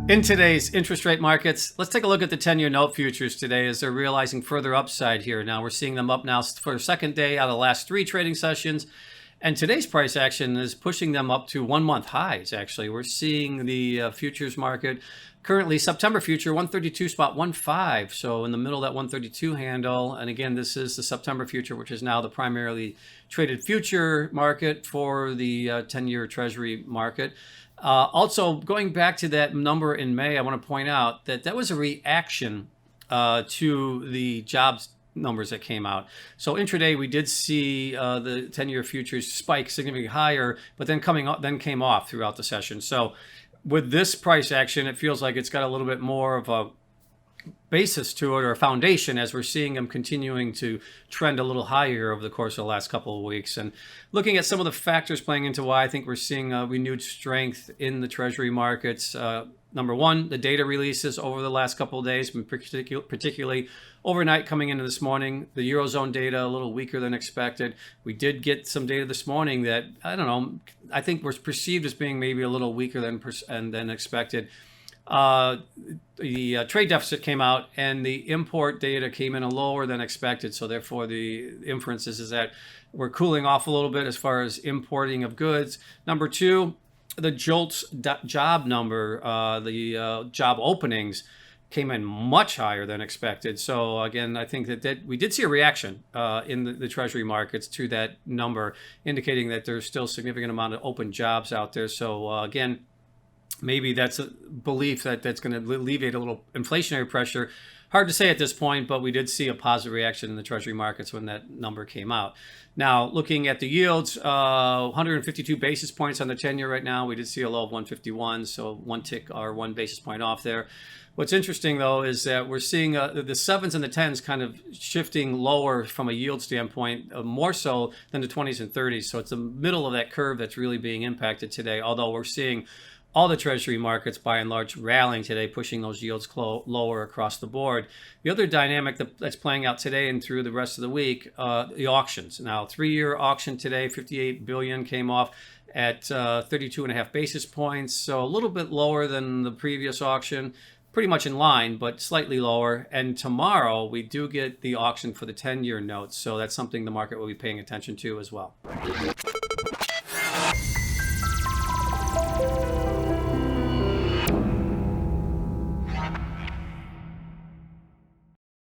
In today's interest rate markets, let's take a look at the 10-year note futures today as they're realizing further upside here. Now we're seeing them up now for a second day out of the last 3 trading sessions. And today's price action is pushing them up to 1-month highs, actually. We're seeing the futures market currently September future 132.15. So in the middle of that 132 handle. And again, this is the September future, which is now the primarily traded future market for the 10-year Treasury market. Also, going back to that number in May, I want to point out that that was a reaction to the jobs numbers that came out. So intraday, we did see the 10-year futures spike significantly higher, but then came off throughout the session. So with this price action, it feels like it's got a little bit more of a basis to it, or a foundation, as we're seeing them continuing to trend a little higher over the course of the last couple of weeks. And looking at some of the factors playing into why I think we're seeing renewed strength in the Treasury markets. Number one, the data releases over the last couple of days, particularly overnight coming into this morning. The Eurozone data a little weaker than expected. We did get some data this morning that, I don't know, I think was perceived as being maybe a little weaker than expected. The trade deficit came out, and the import data came in lower than expected. So therefore, the inference is that we're cooling off a little bit as far as importing of goods. Number two, the JOLTS job number, the job openings came in much higher than expected. So again, I think that we did see a reaction in the Treasury markets to that number, indicating that there's still a significant amount of open jobs out there. So again, maybe that's a belief that that's going to alleviate a little inflationary pressure. Hard to say at this point, but we did see a positive reaction in the Treasury markets when that number came out. Now, looking at the yields, 152 basis points on the 10-year right now. We did see a low of 151, so one tick or 1 basis point off there. What's interesting, though, is that we're seeing the 7s and the 10s kind of shifting lower from a yield standpoint, more so than the 20s and 30s. So it's the middle of that curve that's really being impacted today, although we're seeing all the Treasury markets, by and large, rallying today, pushing those yields lower across the board. The other dynamic that's playing out today and through the rest of the week, the auctions. Now, 3-year auction today, $58 billion came off at 32.5 basis points, so a little bit lower than the previous auction. Pretty much in line, but slightly lower. And tomorrow, we do get the auction for the 10-year notes, so that's something the market will be paying attention to as well.